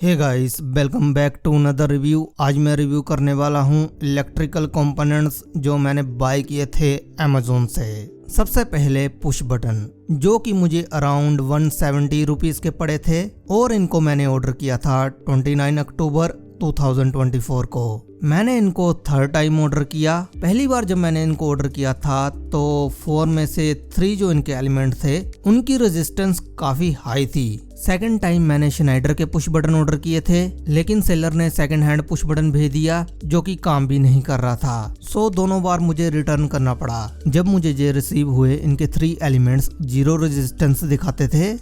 Hey guys, welcome back to another review. आज मैं review करने वाला हूँ इलेक्ट्रिकल कंपोनेंट्स जो मैंने बाय किए थे अमेजोन से। सबसे पहले पुश बटन जो कि मुझे अराउंड 170 रुपीज़ के पड़े थे और इनको मैंने ऑर्डर किया था 29 अक्टूबर 2024 को। मैंने इनको थर्ड टाइम ऑर्डर किया। पहली बार जब मैंने इनको ऑर्डर किया था तो 4 में से 3 जो इनके एलिमेंट थे उनकी रेजिस्टेंस काफी हाई थी। सेकंड टाइम मैंने श्नाइडर के पुश बटन ऑर्डर किए थे, लेकिन सेलर ने सेकंड हैंड पुश बटन भेज दिया जो कि काम भी नहीं कर रहा था। सो दोनों बार मुझे रिटर्न करना पड़ा। जब मुझे ये रिसीव हुए, इनके 3 एलिमेंट्स 0 रेजिस्टेंस दिखाते थे।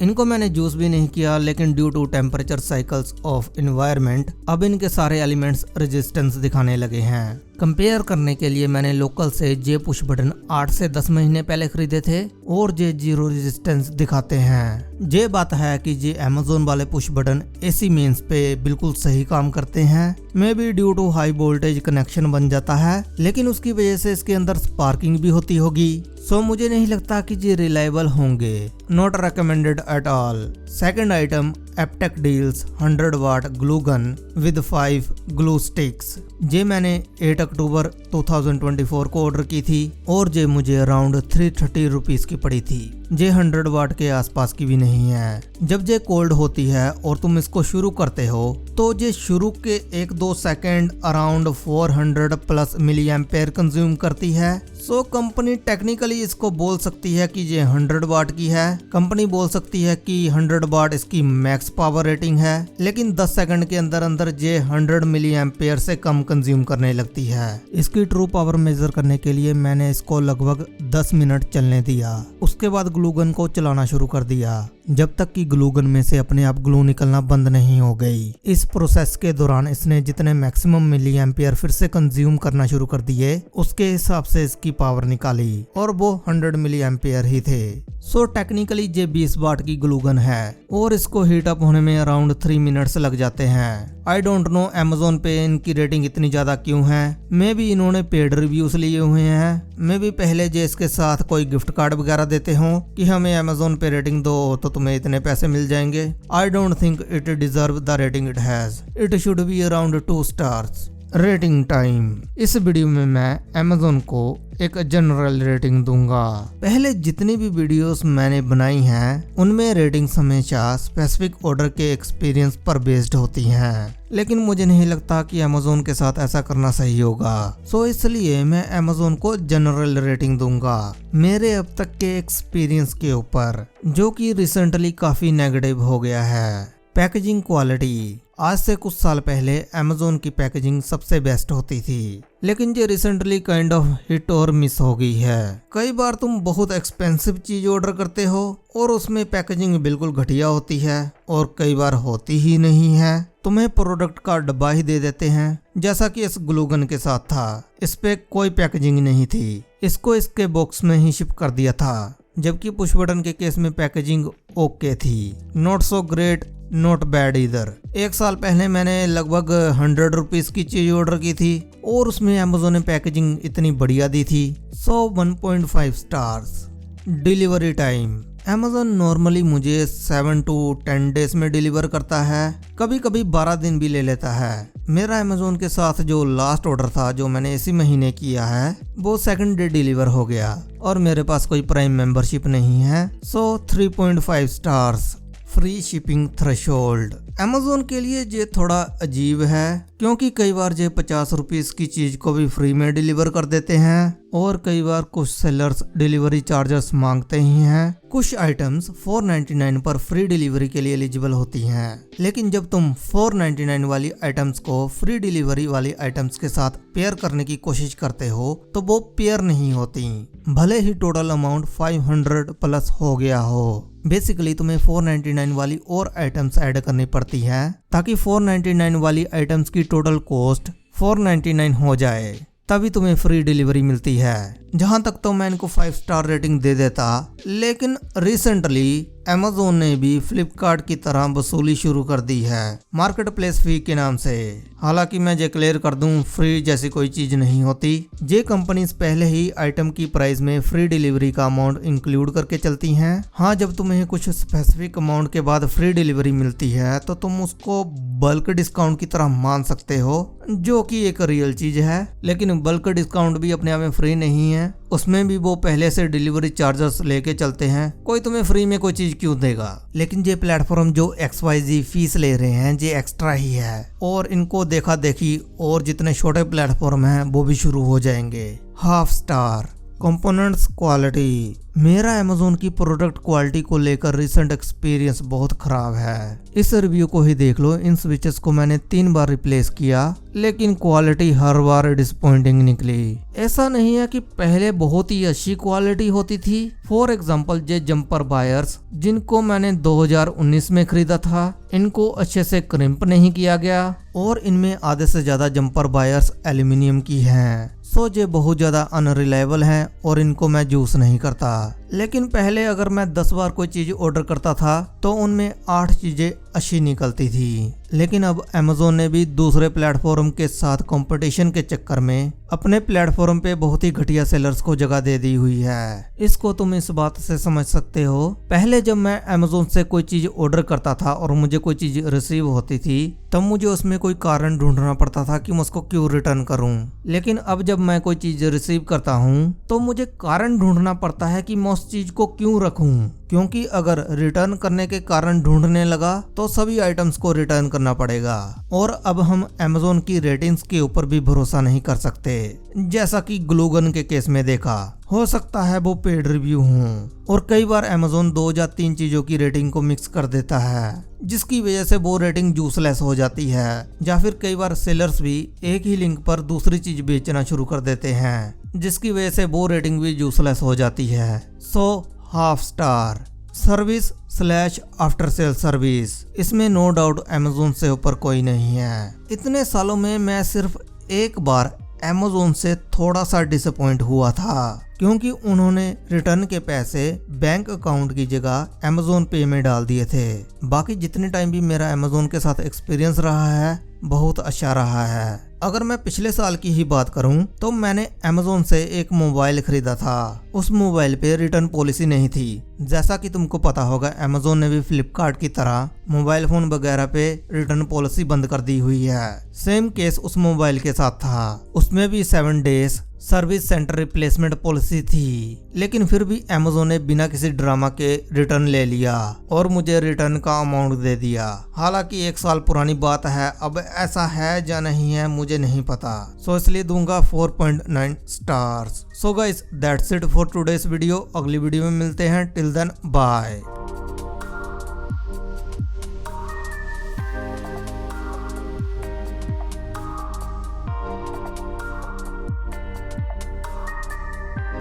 इनको मैंने यूज भी नहीं किया, लेकिन due to temperature cycles of environment अब इनके सारे एलिमेंट्स रेजिस्टेंस दिखाने लगे हैं। कंपेयर करने के लिए मैंने लोकल से जे पुश बटन 8 से 10 महीने पहले खरीदे थे और जे 0 रेजिस्टेंस दिखाते हैं। ये बात है कि जे अमेजोन वाले पुश बटन एसी मेंस पे बिल्कुल सही काम करते हैं। May be due to high voltage connection बन जाता है, लेकिन उसकी वजह से इसके अंदर स्पार्किंग भी होती होगी। सो मुझे नहीं लगता कि ये रिलायबल होंगे। Not recommended at all. Second item, Aptech deals 100 watt glue gun with 5 glue sticks. ये मैंने 8 अक्टूबर 2024 को ऑर्डर की थी और ये मुझे अराउंड 330 रुपीज़ की पड़ी थी। ये 100 वाट के आसपास की भी नहीं है। जब ये कोल्ड होती है और तुम इसको शुरू करते हो तो ये शुरू के 1-2 second around 400 plus milli ampere consume करती है। सो कंपनी टेक्निकली इसको बोल सकती है कि ये 100 वाट की है। कंपनी बोल सकती है कि 100 वाट इसकी मैक्स पावर रेटिंग है, लेकिन 10 सेकंड के अंदर अंदर ये 100 मिली एम्पेयर से कम कंज्यूम करने लगती है। इसकी ट्रू पावर मेजर करने के लिए मैंने इसको लगभग 10 मिनट चलने दिया। उसके बाद ग्लू गन को चलाना शुरू कर दिया जब तक कि ग्लू गन में से अपने आप ग्लू निकलना बंद नहीं हो गई। इस प्रोसेस के दौरान इसने जितने मैक्सिमम मिली एम्पियर फिर से कंज्यूम करना शुरू कर दिए, उसके हिसाब से इसकी पावर निकाली और वो 100 मिली एम्पियर ही थे। सो टेक्निकली ये 20 वाट की ग्लू गन है और इसको हीट अप होने में अराउंड 3 मिनट्स लग जाते हैं। आई डोंट नो अमेजोन पे इनकी रेटिंग इतनी ज्यादा क्यों है। मे बी इन्होंने पेड रिव्यूज लिए हुए हैं। मे बी पहले जे इसके साथ कोई गिफ्ट कार्ड वगैरह देते हो कि हमें अमेजोन पे रेटिंग दो तो तुम्हें इतने पैसे मिल जाएंगे। I don't think it deserve the rating it has. It should be around 2 stars. Rating time. इस वीडियो में मैं अमेजोन को एक जनरल रेटिंग दूंगा। पहले जितनी भी वीडियोस मैंने बनाई हैं उनमें रेटिंग्स हमेशा स्पेसिफिक ऑर्डर के एक्सपीरियंस पर बेस्ड होती हैं, लेकिन मुझे नहीं लगता कि अमेजोन के साथ ऐसा करना सही होगा। सो इसलिए मैं अमेजोन को जनरल रेटिंग दूंगा मेरे अब तक के एक्सपीरियंस के ऊपर, जो कि रिसेंटली काफी नेगेटिव हो गया है। Packaging quality. आज से कुछ साल पहले अमेजोन की पैकेजिंग सबसे बेस्ट होती थी, लेकिन ये रिसेंटली काइंड ऑफ हिट और मिस हो गई है। कई बार तुम बहुत एक्सपेंसिव चीज ऑर्डर करते हो और उसमें पैकेजिंग बिल्कुल घटिया होती है, और कई बार होती ही नहीं है। तुम्हें प्रोडक्ट का डब्बा ही दे देते हैं, जैसा कि इस ग्लू गन के साथ था। इस पे कोई पैकेजिंग नहीं थी, इसको इसके बॉक्स में ही शिप कर दिया था। जबकि पुश बटन के केस में पैकेजिंग ओके थी। Not so great, not bad इधर। 1 साल पहले मैंने लगभग 100 रुपीज़ की चीज ऑर्डर की थी और उसमें अमेजोन ने पैकेजिंग इतनी बढ़िया दी थी। सो 1.5 stars. Delivery time. Amazon normally मुझे 7 to 10 डेज में डिलीवर करता है, कभी कभी 12 दिन भी ले लेता है। मेरा अमेजोन के साथ जो लास्ट ऑर्डर था जो मैंने इसी महीने किया है वो 2nd डे डिलीवर हो गया और मेरे पास कोई प्राइम मेंबरशिप नहीं है। सो 3.5 stars. Free shipping threshold. Amazon के लिए ये थोड़ा अजीब है क्योंकि कई बार ये 50 रुपीज़ की चीज को भी फ्री में डिलीवर कर देते हैं और कई बार कुछ सेलर्स डिलीवरी चार्जेस मांगते ही हैं। कुछ आइटम्स 499 पर फ्री डिलीवरी के लिए एलिजिबल होती हैं, लेकिन जब तुम 499 वाली आइटम्स को फ्री डिलीवरी वाली आइटम्स के साथ पेयर करने की कोशिश करते हो तो वो पेयर नहीं होती, भले ही टोटल अमाउंट 500 प्लस हो गया हो। बेसिकली तुम्हें 499 वाली और आइटम्स ऐड करनी पड़ती है ताकि 499 वाली आइटम्स की टोटल कॉस्ट 499 हो जाए, तभी तुम्हें फ्री डिलीवरी मिलती है। जहां तक तो मैं इनको 5 स्टार रेटिंग दे देता, लेकिन रिसेंटली Amazon ने भी फ्लिपकार्ट की तरह वसूली शुरू कर दी है मार्केट प्लेस फी के नाम से। हालांकि मैं ये क्लियर कर दूं, फ्री जैसी कोई चीज नहीं होती। ये कंपनीज पहले ही आइटम की प्राइस में फ्री डिलीवरी का अमाउंट इंक्लूड करके चलती हैं। हाँ, जब तुम्हें कुछ स्पेसिफिक अमाउंट के बाद फ्री डिलीवरी मिलती है तो तुम उसको बल्क डिस्काउंट की तरह मान सकते हो, जो कि एक रियल चीज है। लेकिन बल्क डिस्काउंट भी अपने आप में फ्री नहीं है, उसमें भी वो पहले से डिलीवरी चार्जेस लेके चलते हैं। कोई तुम्हें फ्री में कोई चीज क्यों देगा। लेकिन ये प्लेटफॉर्म जो XYZ फीस ले रहे हैं ये एक्स्ट्रा ही है, और इनको देखा देखी और जितने छोटे प्लेटफॉर्म हैं वो भी शुरू हो जाएंगे। Half star components quality. मेरा Amazon की प्रोडक्ट क्वालिटी को लेकर रिसेंट एक्सपीरियंस बहुत खराब है। इस रिव्यू को ही देख लो, इन स्विचेस को मैंने 3 बार रिप्लेस किया लेकिन क्वालिटी हर बार डिसअपॉइंटिंग निकली। ऐसा नहीं है कि पहले बहुत ही अच्छी क्वालिटी होती थी। फॉर एग्जांपल ये जंपर बायर्स जिनको मैंने 2019 में खरीदा था, इनको अच्छे से क्रिम्प नहीं किया गया और इनमें आधे से ज्यादा जंपर बायर्स एल्यूमिनियम की हैं। सो ये बहुत ज्यादा अनरिलायबल हैं और इनको मैं यूज नहीं करता। लेकिन पहले अगर मैं 10 बार कोई चीज ऑर्डर करता था तो उनमें 8 चीजें अच्छी निकलती थी। लेकिन अब Amazon ने भी दूसरे प्लेटफॉर्म के साथ कंपटीशन के चक्कर में अपने प्लेटफॉर्म पे बहुत ही घटिया सेलर्स को जगह दे दी हुई है। इसको तुम इस बात से समझ सकते हो, पहले जब मैं Amazon से कोई चीज ऑर्डर करता था और मुझे कोई चीज रिसीव होती थी तब मुझे उसमें कोई कारण ढूंढना पड़ता था कि मैं उसको क्यों रिटर्न करूं। लेकिन अब जब मैं कोई चीज रिसीव करता हूं तो मुझे कारण ढूंढना पड़ता है कि मैं उस चीज को क्यों रखूं, क्योंकि अगर रिटर्न करने के कारण ढूंढने लगा तो सभी आइटम्स को रिटर्न करना पड़ेगा। और अब हम Amazon की रेटिंग्स के ऊपर भी भरोसा नहीं कर सकते, जैसा कि ग्लूगन के केस में देखा। हो सकता है वो पेड रिव्यू हों और कई बार Amazon 2 या 3 चीजों की रेटिंग को मिक्स कर देता है, जिसकी वजह से वो रेटिंग यूजलेस हो जाती है। या फिर कई बार सेलर्स भी एक ही लिंक पर दूसरी चीज बेचना शुरू कर देते हैं, जिसकी वजह से वो रेटिंग भी यूजलेस हो जाती है। So half star service / after sale service, इसमें नो डाउट Amazon से ऊपर कोई नहीं है। इतने सालों में मैं सिर्फ एक बार Amazon से थोड़ा सा डिसअपॉइंट हुआ था, क्योंकि उन्होंने रिटर्न के पैसे बैंक अकाउंट की जगह Amazon पे में डाल दिए थे। बाकी जितने टाइम भी मेरा Amazon के साथ एक्सपीरियंस रहा है बहुत अच्छा रहा है। अगर मैं पिछले साल की ही बात करूं तो मैंने Amazon से एक मोबाइल खरीदा था। उस मोबाइल पे रिटर्न पॉलिसी नहीं थी। जैसा कि तुमको पता होगा Amazon ने भी फ्लिपकार्ट की तरह मोबाइल फोन वगैरह पे रिटर्न पॉलिसी बंद कर दी हुई है। सेम केस उस मोबाइल के साथ था, उसमें भी 7 days service centre replacement policy थी। लेकिन फिर भी Amazon ने बिना किसी ड्रामा के रिटर्न ले लिया और मुझे रिटर्न का अमाउंट दे दिया। हालांकि 1 साल पुरानी बात है, अब ऐसा है या नहीं है मुझे नहीं पता। सो इसलिए दूंगा 4.9 stars. So guys that's it for today's video. अगली वीडियो में मिलते हैं। Till then bye.